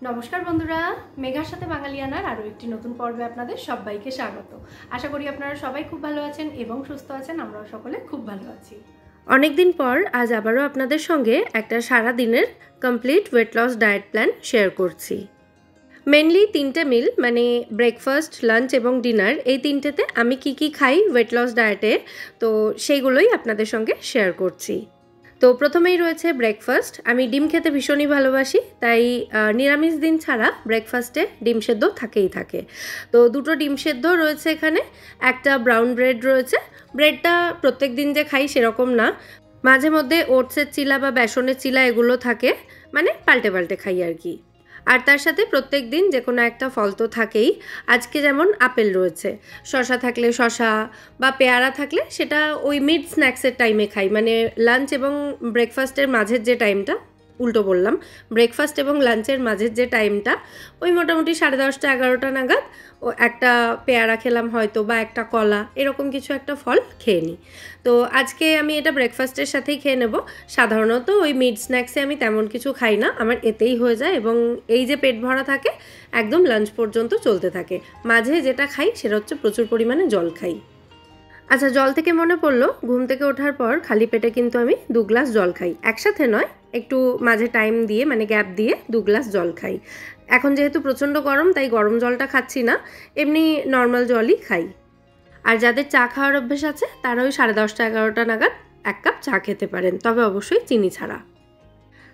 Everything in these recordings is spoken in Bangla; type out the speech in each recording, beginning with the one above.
নমস্কার বন্ধুরা, মেঘার সাথে বাঙালিয়ানার আরও একটি নতুন পর্বে আপনাদের সবাইকে স্বাগত। আশা করি আপনারা সবাই খুব ভালো আছেন এবং সুস্থ আছেন। আমরাও সকলে খুব ভালো আছি। অনেকদিন পর আজ আবারও আপনাদের সঙ্গে একটা সারা দিনের complete weight loss diet plan share করছি। মেনলি 3টে মিল মানে ব্রেকফাস্ট, লাঞ্চ এবং ডিনার, এই 3টেতে আমি কি খাই ওয়েট লস ডায়েটে, তো সেইগুলোই আপনাদের সঙ্গে শেয়ার করছি। তো প্রথমেই রয়েছে ব্রেকফাস্ট। আমি ডিম খেতে ভীষণই ভালোবাসি, তাই নিরামিষ দিন ছাড়া ব্রেকফাস্টে ডিম সেদ্ধ থাকেই থাকে। তো 2টো ডিম সেদ্ধ রয়েছে এখানে, একটা ব্রাউন ব্রেড রয়েছে। ব্রেডটা প্রত্যেক দিন যে খাই সেরকম না, মাঝে মধ্যে ওটসের চিলা বা বেসনের চিলা এগুলো থাকে, মানে পাল্টে পাল্টে খাই আর কি। আর তার সাথে প্রত্যেক দিন যে কোনো একটা ফল তো থাকেই। আজকে যেমন আপেল রয়েছে, শশা থাকলে শশা বা পেয়ারা থাকলে সেটা ওই মিড স্ন্যাক্সের টাইমে খাই, মানে লাঞ্চ এবং ব্রেকফাস্টের মাঝের যে টাইমটা, উল্টো বললাম, ব্রেকফাস্ট এবং লাঞ্চের মাঝের যে টাইমটা, ওই মোটামুটি 10:30 11টা নাগাদ ও একটা পেয়ারা খেলাম হয়তো, বা একটা কলা, এরকম কিছু একটা ফল খেয়ে নিই। তো আজকে আমি এটা ব্রেকফাস্টের সাথেই খেয়ে নেব। সাধারণত ওই মিড স্ন্যাক্সে আমি তেমন কিছু খাই না, আমার এতেই হয়ে যায় এবং এই যে পেট ভরা থাকে একদম লাঞ্চ পর্যন্ত চলতে থাকে। মাঝে যেটা খাই সেটা হচ্ছে প্রচুর পরিমাণে জল খাই। আচ্ছা, জল থেকে মনে পড়লো, ঘুম থেকে ওঠার পর খালি পেটে কিন্তু আমি 2 গ্লাস জল খাই, একসাথে নয়, একটু মাঝে টাইম দিয়ে মানে গ্যাপ দিয়ে 2 গ্লাস জল খাই। এখন যেহেতু প্রচণ্ড গরম তাই গরম জলটা খাচ্ছি না, এমনি নর্মাল জলই খাই। আর যাদের চা খাওয়ার অভ্যেস আছে তারা ওই 10:30 11টা নাগাদ 1 কাপ চা খেতে পারেন, তবে অবশ্যই চিনি ছাড়া।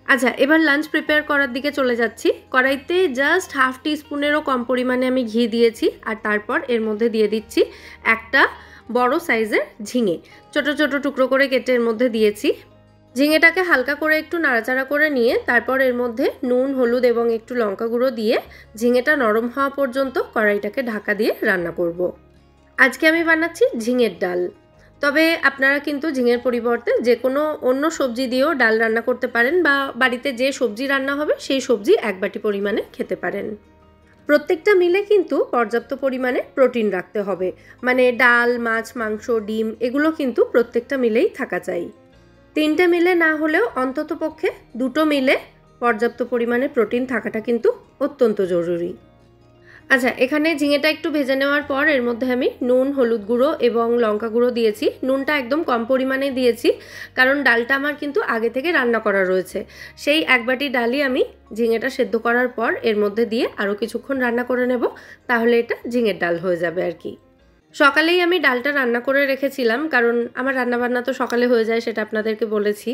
আচ্ছা, এবার লাঞ্চ প্রিপেয়ার করার দিকে চলে যাচ্ছি। কড়াইতে জাস্ট হাফ টিস্পুনেরও কম পরিমাণে আমি ঘি দিয়েছি, আর তারপর এর মধ্যে দিয়ে দিচ্ছি একটা বড় সাইজের ঝিঙে, ছোট ছোট টুকরো করে কেটে এর মধ্যে দিয়েছি। ঝিঙেটাকে হালকা করে একটু নাড়াচাড়া করে নিয়ে তারপর এর মধ্যে নুন, হলুদ এবং একটু লঙ্কা গুঁড়ো দিয়ে ঝিঙেটা নরম হওয়া পর্যন্ত কড়াইটাকে ঢাকা দিয়ে রান্না করব। আজকে আমি বানাচ্ছি ঝিঙের ডাল, তবে আপনারা কিন্তু ঝিঙের পরিবর্তে যে কোনো অন্য সবজি দিয়েও ডাল রান্না করতে পারেন, বা বাড়িতে যে সবজি রান্না হবে সেই সবজি 1 বাটি পরিমাণে খেতে পারেন। প্রত্যেকটা মিলে কিন্তু পর্যাপ্ত পরিমাণে প্রোটিন রাখতে হবে, মানে ডাল, মাছ, মাংস, ডিম এগুলো কিন্তু প্রত্যেকটা মিলেই থাকা চাই। 3টে মিলে না হলেও অন্তত পক্ষে 2টো মিলে পর্যাপ্ত পরিমাণে প্রোটিন থাকাটা কিন্তু অত্যন্ত জরুরি। আচ্ছা, এখানে ঝিঙেটা একটু ভেজে নেওয়ার পর এর মধ্যে আমি নুন, হলুদ গুঁড়ো এবং লঙ্কা গুঁড়ো দিয়েছি। নুনটা একদম কম পরিমাণে দিয়েছি, কারণ ডালটা আমার কিন্তু আগে থেকে রান্না করা রয়েছে। সেই 1 বাটি ডালই আমি ঝিঙেটা সেদ্ধ করার পর এর মধ্যে দিয়ে আরও কিছুক্ষণ রান্না করে নেব, তাহলে এটা ঝিঙের ডাল হয়ে যাবে আর কি। সকালেই আমি ডালটা রান্না করে রেখেছিলাম, কারণ আমার রান্নাবান্না তো সকালে হয়ে যায়, সেটা আপনাদেরকে বলেছি।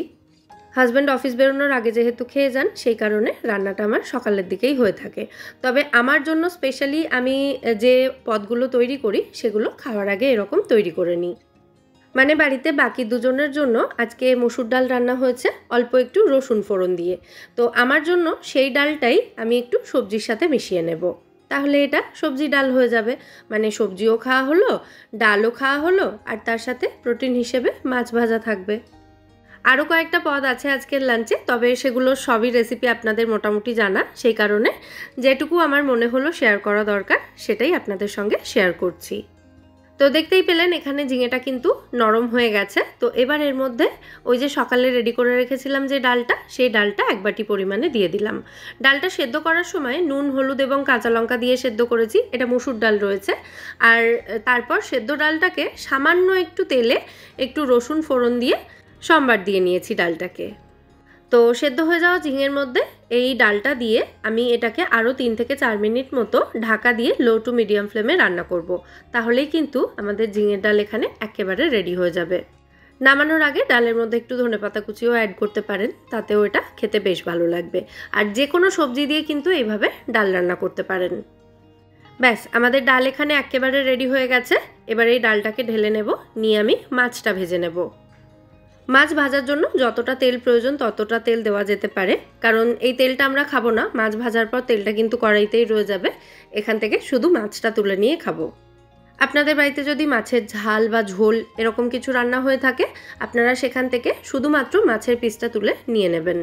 হাজব্যান্ড অফিস বেরোনোর আগে যেহেতু খেয়ে যান, সেই কারণে রান্নাটা আমার সকালের দিকেই হয়ে থাকে। তবে আমার জন্য স্পেশালি আমি যে পদগুলো তৈরি করি সেগুলো খাওয়ার আগে এরকম তৈরি করে নিই। মানে বাড়িতে বাকি দুজনের জন্য আজকে মসুর ডাল রান্না হয়েছে অল্প একটু রসুন ফোড়ন দিয়ে, তো আমার জন্য সেই ডালটাই আমি একটু সবজির সাথে মিশিয়ে নেব, তাহলে এটা সবজি ডাল হয়ে যাবে। মানে সবজিও খাওয়া হলো, ডালও খাওয়া হলো, আর তার সাথে প্রোটিন হিসেবে মাছ ভাজা থাকবে। আরও কয়েকটা পদ আছে আজকের লাঞ্চে, তবে সেগুলো সবই রেসিপি আপনাদের মোটামুটি জানা, সেই কারণে যেটুকু আমার মনে হলো শেয়ার করা দরকার সেটাই আপনাদের সঙ্গে শেয়ার করছি। তো দেখতেই পেলেন এখানে ঝিঙেটা কিন্তু নরম হয়ে গেছে। তো এবার এর মধ্যে ওই যে সকালে রেডি করে রেখেছিলাম যে ডালটা, সেই ডালটা 1 বাটি পরিমাণে দিয়ে দিলাম। ডালটা সেদ্ধ করার সময় নুন, হলুদ এবং কাঁচা লঙ্কা দিয়ে সেদ্ধ করেছি, এটা মসুর ডাল রয়েছে। আর তারপর সেদ্ধ ডালটাকে সামান্য একটু তেলে একটু রসুন ফোড়ন দিয়ে সম্বার দিয়ে নিয়েছি ডালটাকে। তো সেদ্ধ হয়ে যাওয়া ঝিঙের মধ্যে এই ডালটা দিয়ে আমি এটাকে আরও 3 থেকে 4 মিনিট মতো ঢাকা দিয়ে লো টু মিডিয়াম ফ্লেমে রান্না করব। তাহলেই কিন্তু আমাদের ঝিঙের ডাল এখানে একেবারে রেডি হয়ে যাবে। নামানোর আগে ডালের মধ্যে একটু ধনেপাতা কুচিও অ্যাড করতে পারেন, তাতেও এটা খেতে বেশ ভালো লাগবে। আর যে কোনো সবজি দিয়ে কিন্তু এইভাবে ডাল রান্না করতে পারেন। ব্যাস, আমাদের ডাল এখানে একেবারে রেডি হয়ে গেছে। এবার এই ডালটাকে ঢেলে নেব, নিয়ে আমি মাছটা ভেজে নেব। মাছ ভাজার জন্য যতটা তেল প্রয়োজন ততটা তেল দেওয়া যেতে পারে, কারণ এই তেলটা আমরা খাবো না, মাছ ভাজার পর তেলটা কিন্তু কড়াইতেই রয়ে যাবে। এখান থেকে শুধু মাছটা তুলে নিয়ে খাবো। আপনাদের বাড়িতে যদি মাছের ঝাল বা ঝোল এরকম কিছু রান্না হয়ে থাকে, আপনারা সেখান থেকে শুধুমাত্র মাছের পিসটা তুলে নিয়ে নেবেন।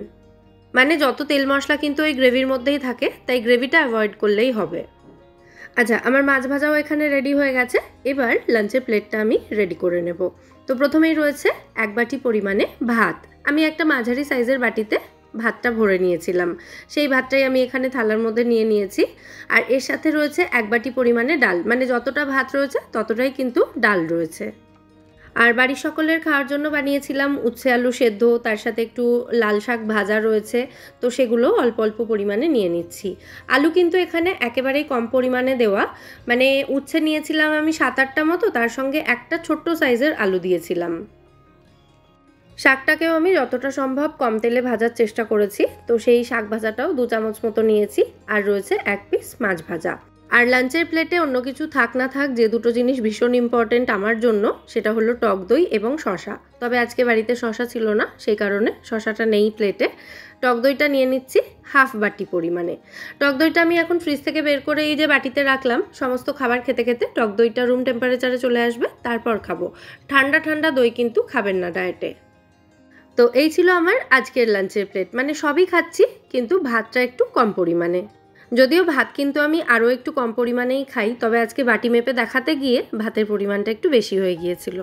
মানে যত তেল মশলা কিন্তু ওই গ্রেভির মধ্যেই থাকে, তাই গ্রেভিটা অ্যাভয়েড করলেই হবে। আচ্ছা, আমার মাছ ভাজাও এখানে রেডি হয়ে গেছে। এবার লাঞ্চের প্লেটটা আমি রেডি করে নেব। তো প্রথমেই রয়েছে 1 বাটি পরিমাণে ভাত। আমি একটা মাঝারি সাইজের বাটিতে ভাতটা ভরে নিয়েছিলাম, সেই ভাতটাই আমি এখানে থালার মধ্যে নিয়ে নিয়েছি। আর এর সাথে রয়েছে 1 বাটি পরিমাণে ডাল, মানে যতটা ভাত রয়েছে ততটাই কিন্তু ডাল রয়েছে। আর বাড়ির সকলের খাওয়ার জন্য বানিয়েছিলাম উচ্ছে আলু সেদ্ধ, তার সাথে একটু লাল শাক ভাজা রয়েছে, তো সেগুলো অল্প অল্প পরিমাণে নিয়ে নিচ্ছি। আলু কিন্তু এখানে একেবারেই কম পরিমাণে দেওয়া, মানে উচ্ছে নিয়েছিলাম আমি 7-8টা মতো, তার সঙ্গে একটা ছোট্ট সাইজের আলু দিয়েছিলাম। শাকটাকেও আমি যতটা সম্ভব কম তেলে ভাজার চেষ্টা করেছি, তো সেই শাক ভাজাটাও 2 চামচ মতো নিয়েছি। আর রয়েছে 1 পিস মাছ ভাজা। আর লাঞ্চের প্লেটে অন্য কিছু থাক না থাক, যে দুটো জিনিস ভীষণ ইম্পর্টেন্ট আমার জন্য, সেটা হলো টক দই এবং শশা। তবে আজকে বাড়িতে শশা ছিল না, সেই কারণে শশাটা নেই প্লেটে। টক দইটা নিয়ে নিচ্ছি 1/2 বাটি পরিমাণে। টক দইটা আমি এখন ফ্রিজ থেকে বের করে এই যে বাটিতে রাখলাম, সমস্ত খাবার খেতে খেতে টক দইটা রুম টেম্পারেচারে চলে আসবে, তারপর খাবো। ঠান্ডা ঠান্ডা দই কিন্তু খাবেন না ডায়েটে। তো এই ছিল আমার আজকের লাঞ্চের প্লেট, মানে সবই খাচ্ছি কিন্তু ভাতটা একটু কম পরিমাণে। যদিও ভাত কিন্তু আমি আরও একটু কম পরিমাণেই খাই, তবে আজকে বাটি মেপে দেখাতে গিয়ে ভাতের পরিমাণটা একটু বেশি হয়ে গিয়েছিল।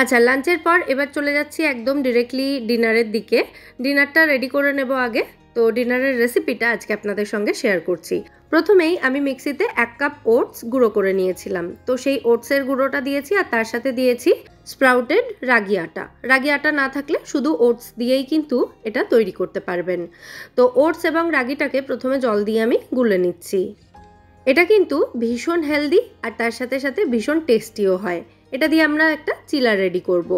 আচ্ছা, লাঞ্চের পর এবার চলে যাচ্ছি একদম ডিরেক্টলি ডিনারের দিকে। ডিনারটা রেডি করে নেব আগে, তো ডিনারের রেসিপিটা আজকে আপনাদের সঙ্গে শেয়ার করছি। প্রথমেই আমি মিক্সিতে 1 কাপ ওটস গুঁড়ো করে নিয়েছিলাম, তো সেই ওটসের গুঁড়োটা দিয়েছি আর তার সাথে দিয়েছি স্প্রাউটেড রাগি আটা। রাগি আটা না থাকলে শুধু ওটস দিয়েই কিন্তু এটা তৈরি করতে পারবেন। তো ওটস এবং রাগিটাকে প্রথমে জল দিয়ে আমি গুলে নিচ্ছি। এটা কিন্তু ভীষণ হেলদি আর তার সাথে সাথে ভীষণ টেস্টিও হয়। এটা দিয়ে আমরা একটা চিলা রেডি করব।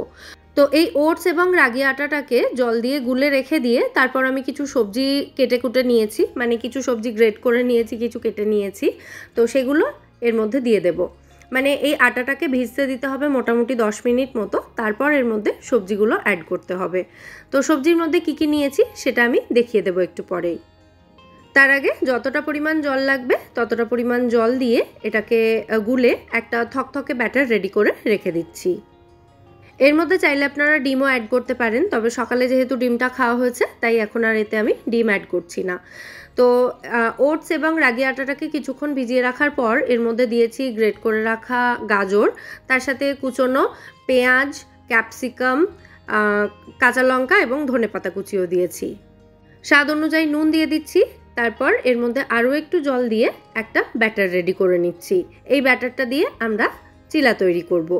তো এই ওটস এবং রাগি আটাটাকে জল দিয়ে গুলে রেখে দিয়ে তারপর আমি কিছু সবজি কেটে কুটে নিয়েছি, মানে কিছু সবজি গ্রেট করে নিয়েছি, কিছু কেটে নিয়েছি, তো সেগুলো এর মধ্যে দিয়ে দেব। মানে এই আটাটাকে ভিজতে দিতে হবে মোটামুটি 10 মিনিট মতো, তারপর এর মধ্যে সবজিগুলো অ্যাড করতে হবে। তো সবজির মধ্যে কী কী নিয়েছি সেটা আমি দেখিয়ে দেবো একটু পরেই। তার আগে যতটা পরিমাণ জল লাগবে ততটা পরিমাণ জল দিয়ে এটাকে গুলে একটা থকথকে ব্যাটার রেডি করে রেখে দিচ্ছি। এর মধ্যে চাইলে আপনারা ডিমও অ্যাড করতে পারেন, তবে সকালে যেহেতু ডিমটা খাওয়া হয়েছে তাই এখন আর এতে আমি ডিম অ্যাড করছি না। তো ওটস এবং রাগি আটাটাকে কিছুক্ষণ ভিজিয়ে রাখার পর এর মধ্যে দিয়েছি গ্রেট করে রাখা গাজর, তার সাথে কুচনো পেঁয়াজ, ক্যাপসিকাম, কাঁচা লঙ্কা এবং ধনেপাতা কুচিও দিয়েছি। স্বাদ অনুযায়ী নুন দিয়ে দিচ্ছি। তারপর এর মধ্যে আরও একটু জল দিয়ে একটা ব্যাটার রেডি করে নিচ্ছি। এই ব্যাটারটা দিয়ে আমরা চিলা তৈরি করব।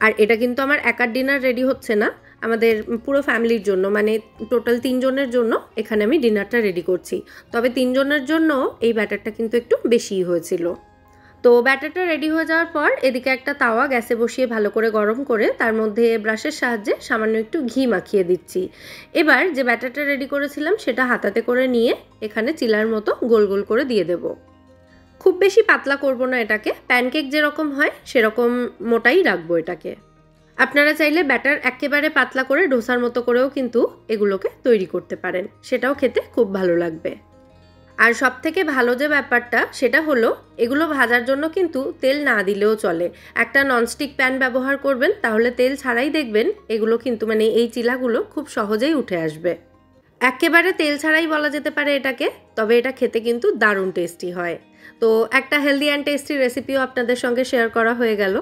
আর এটা কিন্তু আমার একার ডিনার রেডি হচ্ছে না, আমাদের পুরো ফ্যামিলির জন্য, মানে টোটাল 3 জনের জন্য এখানে আমি ডিনারটা রেডি করছি। তবে 3 জনের জন্য এই ব্যাটারটা কিন্তু একটু বেশিই হয়েছিল। তো ব্যাটারটা রেডি হয়ে যাওয়ার পর এদিকে একটা তাওয়া গ্যাসে বসিয়ে ভালো করে গরম করে তার মধ্যে ব্রাশের সাহায্যে সামান্য একটু ঘি মাখিয়ে দিচ্ছি। এবার যে ব্যাটারটা রেডি করেছিলাম সেটা হাতাতে করে নিয়ে এখানে চিলার মতো গোল গোল করে দিয়ে দেব। খুব বেশি পাতলা করব না এটাকে, প্যানকেক যেরকম হয় সেরকম মোটাই রাখবো এটাকে। আপনারা চাইলে ব্যাটার একেবারে পাতলা করে ডোসার মতো করেও কিন্তু এগুলোকে তৈরি করতে পারেন, সেটাও খেতে খুব ভালো লাগবে। আর সব থেকে ভালো যে ব্যাপারটা সেটা হলো এগুলো ভাজার জন্য কিন্তু তেল না দিলেও চলে। একটা ননস্টিক প্যান ব্যবহার করবেন, তাহলে তেল ছাড়াই দেখবেন এগুলো কিন্তু, মানে এই চিলাগুলো খুব সহজেই উঠে আসবে। একেবারে তেল ছাড়াই বলা যেতে পারে এটাকে, তবে এটা খেতে কিন্তু দারুণ টেস্টি হয়। তো একটা হেলদি অ্যান্ড টেস্টি রেসিপিও আপনাদের সঙ্গে শেয়ার করা হয়ে গেল।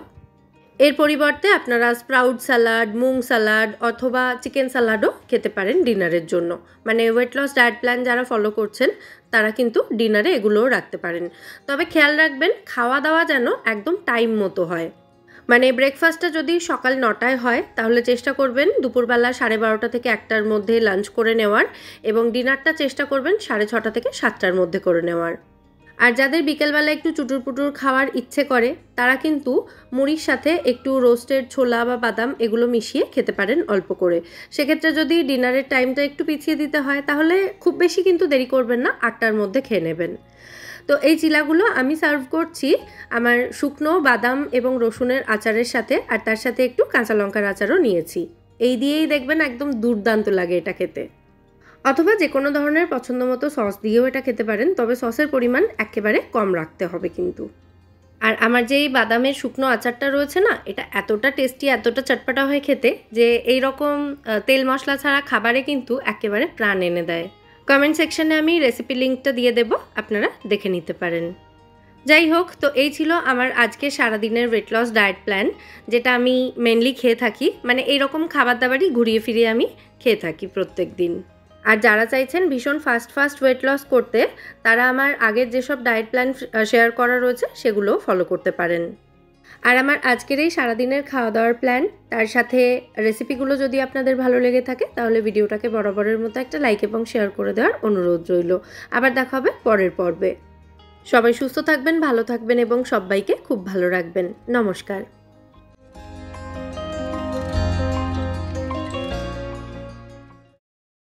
এর পরিবর্তে আপনারা স্প্রাউট স্যালাড, মুং স্যালাড অথবা চিকেন স্যালাডও খেতে পারেন ডিনারের জন্য। মানে ওয়েট লস ডায়েট প্ল্যান যারা ফলো করছেন তারা কিন্তু ডিনারে এগুলোও রাখতে পারেন। তবে খেয়াল রাখবেন খাওয়া দাওয়া যেন একদম টাইম মতো হয়। মানে ব্রেকফাস্টটা যদি সকাল 9টায় হয় তাহলে চেষ্টা করবেন দুপুরবেলা 12:30 থেকে 1টার মধ্যে লাঞ্চ করে নেওয়ার, এবং ডিনারটা চেষ্টা করবেন 6:30 থেকে 7টার মধ্যে করে নেওয়ার। আর যাদের বিকেলবেলা একটু চুটুর পুটুর খাওয়ার ইচ্ছে করে তারা কিন্তু মুড়ির সাথে একটু রোস্টেড ছোলা বা বাদাম এগুলো মিশিয়ে খেতে পারেন অল্প করে। সেক্ষেত্রে যদি ডিনারের টাইমটা একটু পিছিয়ে দিতে হয় তাহলে খুব বেশি কিন্তু দেরি করবেন না, 8টার মধ্যে খেয়ে নেবেন। তো এই চিলাগুলো আমি সার্ভ করছি আমার শুকনো বাদাম এবং রসুনের আচারের সাথে, আর তার সাথে একটু কাঁচা লঙ্কার আচারও নিয়েছি। এই দিয়েই দেখবেন একদম দুর্দান্ত লাগে এটা খেতে। অথবা যে কোনো ধরনের পছন্দ মতো সস দিয়েও এটা খেতে পারেন, তবে সসের পরিমাণ একেবারে কম রাখতে হবে কিন্তু। আর আমার যে এই বাদামের শুকনো আচারটা রয়েছে না, এটা এতটা টেস্টি, এতটা চটপটা হয় খেতে যে এই রকম তেল মশলা ছাড়া খাবারে কিন্তু একেবারে প্রাণ এনে দেয়। কমেন্ট সেকশনে আমি রেসিপি লিঙ্কটা দিয়ে দেব, আপনারা দেখে নিতে পারেন। যাই হোক, তো এই ছিল আমার আজকে সারাদিনের ওয়েট লস ডায়েট প্ল্যান, যেটা আমি মেনলি খেয়ে থাকি। মানে এইরকম খাবার দাবারই ঘুরিয়ে ফিরিয়ে আমি খেয়ে থাকি প্রত্যেক দিন। আর যারা চাইছেন ভীষণ ফাস্ট ওয়েট লস করতে, তারা আমার আগের যেসব ডায়েট প্ল্যান শেয়ার করা রয়েছে সেগুলোও ফলো করতে পারেন। আর আমার আজকের এই সারাদিনের খাওয়া দাওয়ার প্ল্যান, তার সাথে রেসিপিগুলো যদি আপনাদের ভালো লেগে থাকে তাহলে ভিডিওটাকে বরাবরের মতো একটা লাইক এবং শেয়ার করে দেওয়ার অনুরোধ রইল। আবার দেখা হবে পরের পর্বে। সবাই সুস্থ থাকবেন, ভালো থাকবেন এবং সবাইকে খুব ভালো রাখবেন। নমস্কার।